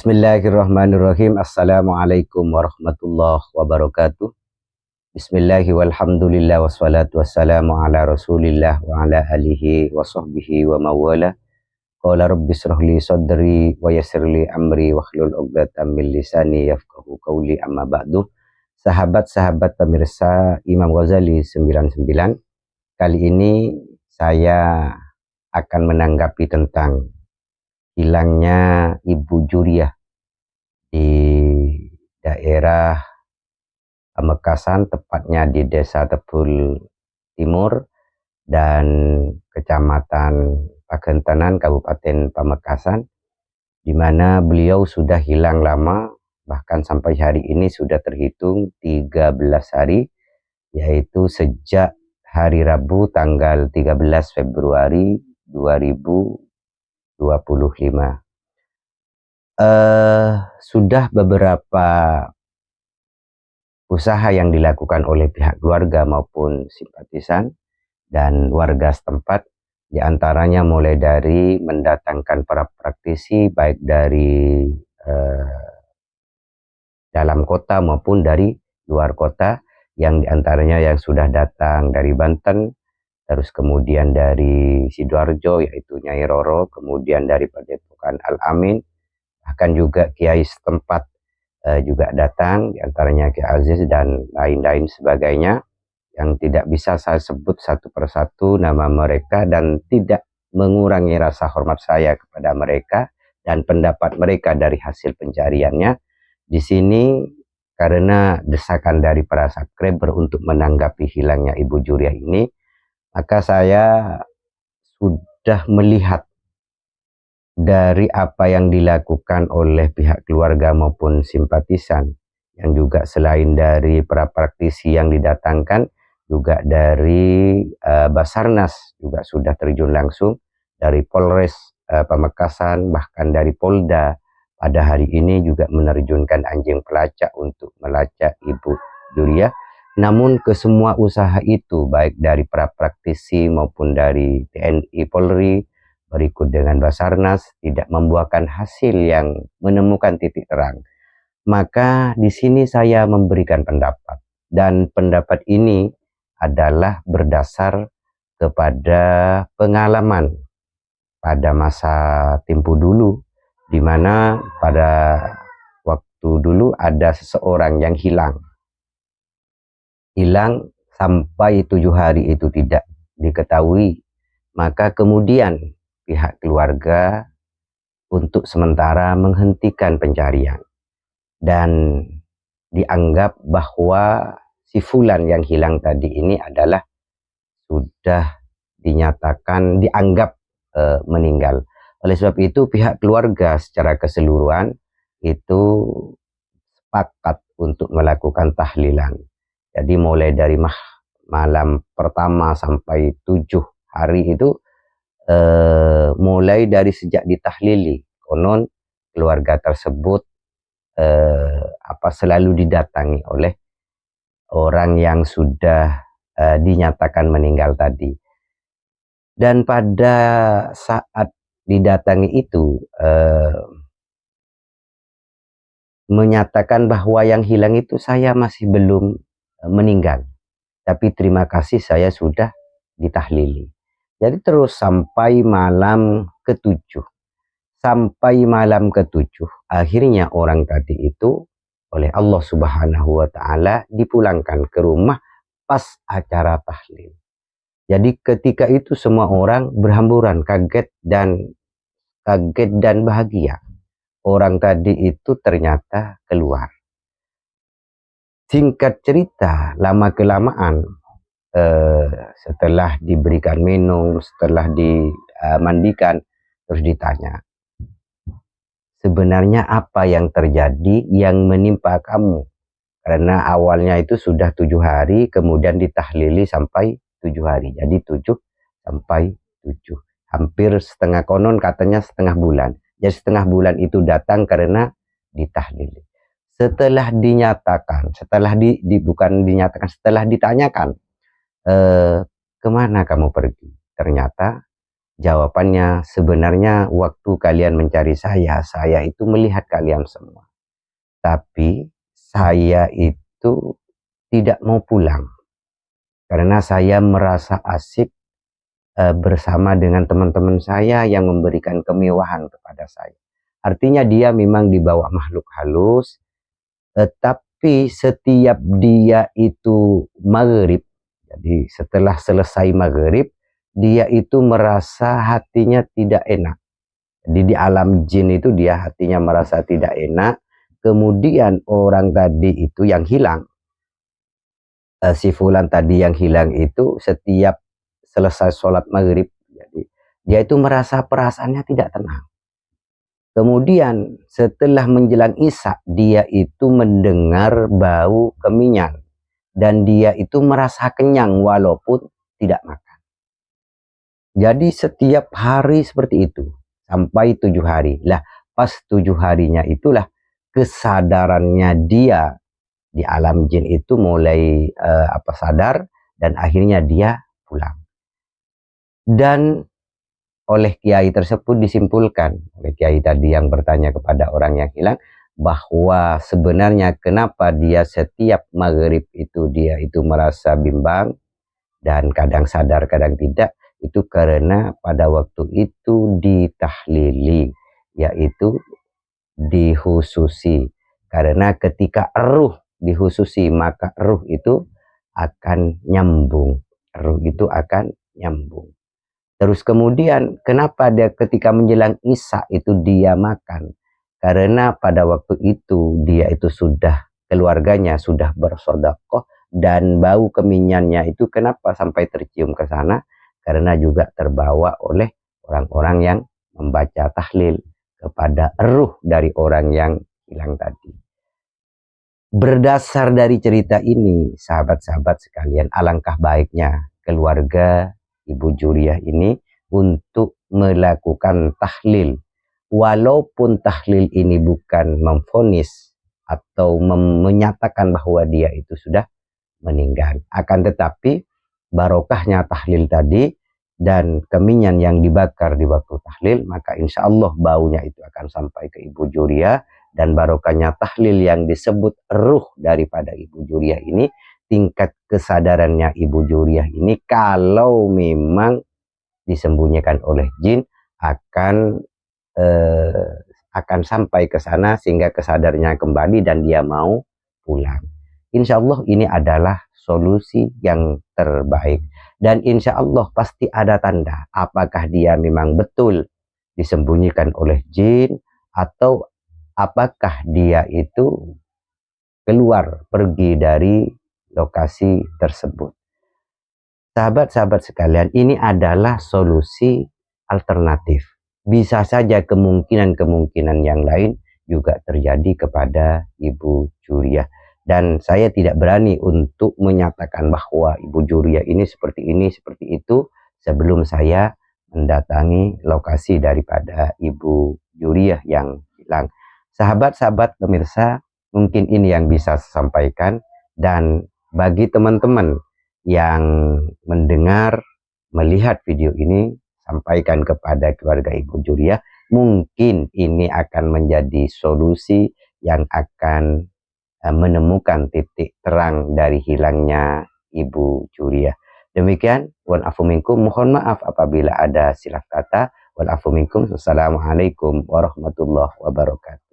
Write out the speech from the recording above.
Bismillahirrahmanirrahim. Assalamualaikum warahmatullahi wabarakatuh. Bismillahi walhamdulillah wassalatu wassalamu ala rasulillah wa ala alihi wa sahbihi wa mawala. Qala rabbi shrah li sadri wa yassir li amri wahlul 'uqdatam min lisani yafqahu qawli, amma ba'du. Sahabat-sahabat pemirsa Imam Ghazali 99, kali ini saya akan menanggapi tentang hilangnya Ibu Juriah di daerah Pamekasan, tepatnya di Desa Tebul Timur dan Kecamatan Pagentanan, Kabupaten Pamekasan, di mana beliau sudah hilang lama, bahkan sampai hari ini sudah terhitung 13 hari, yaitu sejak hari Rabu tanggal 13 Februari 2025. Sudah beberapa usaha yang dilakukan oleh pihak keluarga maupun simpatisan dan warga setempat, diantaranya mulai dari mendatangkan para praktisi baik dari dalam kota maupun dari luar kota, yang diantaranya yang sudah datang dari Banten, terus kemudian dari Sidoarjo yaitu Nyai Roro, kemudian dari Padepokan Al-Amin, bahkan juga kiai setempat juga datang, diantaranya Kiai Aziz dan lain-lain sebagainya, yang tidak bisa saya sebut satu persatu nama mereka dan tidak mengurangi rasa hormat saya kepada mereka dan pendapat mereka dari hasil pencariannya. Di sini karena desakan dari para subscriber untuk menanggapi hilangnya Ibu Juriah ini, maka saya sudah melihat dari apa yang dilakukan oleh pihak keluarga maupun simpatisan, yang juga selain dari para praktisi yang didatangkan, juga dari Basarnas juga sudah terjun langsung, dari Polres Pamekasan, bahkan dari Polda pada hari ini juga menerjunkan anjing pelacak untuk melacak Ibu Juriah. Namun kesemua usaha itu, baik dari para praktisi maupun dari TNI Polri berikut dengan Basarnas, tidak membuahkan hasil yang menemukan titik terang. Maka di sini saya memberikan pendapat, dan pendapat ini adalah berdasar kepada pengalaman pada masa tempo dulu, di mana pada waktu dulu ada seseorang yang hilang sampai 7 hari itu tidak diketahui. Maka kemudian pihak keluarga untuk sementara menghentikan pencarian, dan dianggap bahwa si Fulan yang hilang tadi ini adalah sudah dianggap meninggal. Oleh sebab itu pihak keluarga secara keseluruhan itu sepakat untuk melakukan tahlilan. Jadi mulai dari malam pertama sampai 7 hari itu, mulai dari sejak ditahlili, konon keluarga tersebut selalu didatangi oleh orang yang sudah dinyatakan meninggal tadi. Dan pada saat didatangi itu menyatakan bahwa yang hilang itu saya masih belum meninggal, tapi terima kasih saya sudah ditahlili. Jadi terus sampai malam ke-7. Sampai malam ke-7, akhirnya orang tadi itu oleh Allah Subhanahu wa Ta'ala dipulangkan ke rumah pas acara tahlil. Jadi ketika itu semua orang berhamburan kaget dan bahagia. Orang tadi itu ternyata keluar. Singkat cerita, lama-kelamaan setelah diberikan minum, setelah dimandikan, terus ditanya, sebenarnya apa yang terjadi yang menimpa kamu? Karena awalnya itu sudah 7 hari, kemudian ditahlili sampai 7 hari. Jadi 7 sampai 7. Hampir setengah, konon katanya setengah bulan. Jadi setengah bulan itu datang karena ditahlili. Setelah dinyatakan, setelah ditanyakan, kemana kamu pergi? Ternyata Jawabannya, sebenarnya waktu kalian mencari saya itu melihat kalian semua. Tapi saya itu tidak mau pulang karena saya merasa asik bersama dengan teman-teman saya yang memberikan kemewahan kepada saya. Artinya dia memang di bawah makhluk halus, tetapi setiap dia itu maghrib, jadi setelah selesai maghrib, dia itu merasa hatinya tidak enak. Jadi di alam jin itu dia hatinya merasa tidak enak. Kemudian orang tadi itu yang hilang, si fulan tadi yang hilang itu setiap selesai sholat maghrib, jadi dia itu merasa perasaannya tidak tenang. Kemudian setelah menjelang isya, dia itu mendengar bau keminyan dan dia itu merasa kenyang walaupun tidak makan. Jadi setiap hari seperti itu sampai 7 hari. Lah pas 7 harinya itulah kesadarannya dia di alam jin itu mulai sadar dan akhirnya dia pulang. Dan oleh kiai tersebut disimpulkan, oleh kiai tadi yang bertanya kepada orang yang hilang, bahwa sebenarnya kenapa dia setiap maghrib itu dia itu merasa bimbang dan kadang sadar kadang tidak, itu karena pada waktu itu ditahlili, yaitu dihususi. Karena ketika ruh dihususi maka ruh itu akan nyambung, ruh itu akan nyambung. Terus kemudian kenapa dia ketika menjelang isya itu dia makan? Karena pada waktu itu dia itu sudah, keluarganya sudah bersedekah dan bau keminyannya itu kenapa sampai tercium ke sana? Karena juga terbawa oleh orang-orang yang membaca tahlil kepada ruh dari orang yang hilang tadi. Berdasar dari cerita ini, sahabat-sahabat sekalian, alangkah baiknya keluarga Ibu Juriah ini untuk melakukan tahlil. Walaupun tahlil ini bukan memvonis atau menyatakan bahwa dia itu sudah meninggal. Akan tetapi barokahnya tahlil tadi dan keminyan yang dibakar di waktu tahlil, maka insya Allah baunya itu akan sampai ke Ibu Juriah, dan barokahnya tahlil yang disebut ruh daripada Ibu Juriah ini, tingkat kesadarannya Ibu Juriah ini kalau memang disembunyikan oleh jin akan sampai ke sana sehingga kesadarnya kembali dan dia mau pulang. Insya Allah ini adalah solusi yang terbaik. Dan insya Allah pasti ada tanda apakah dia memang betul disembunyikan oleh jin atau apakah dia itu keluar pergi dari lokasi tersebut. Sahabat-sahabat sekalian, ini adalah solusi alternatif. Bisa saja kemungkinan-kemungkinan yang lain juga terjadi kepada Ibu Juriah. Dan saya tidak berani untuk menyatakan bahwa Ibu Juriah ini, seperti itu, sebelum saya mendatangi lokasi daripada Ibu Juriah yang hilang. Sahabat-sahabat pemirsa, mungkin ini yang bisa saya sampaikan. Dan bagi teman-teman yang mendengar, melihat video ini, sampaikan kepada keluarga Ibu Juriah. Mungkin ini akan menjadi solusi yang akan menemukan titik terang dari hilangnya Ibu Juriah. Demikian, wal afu minkum, mohon maaf apabila ada silap kata. Wal afu minkum, wassalamualaikum warahmatullahi wabarakatuh.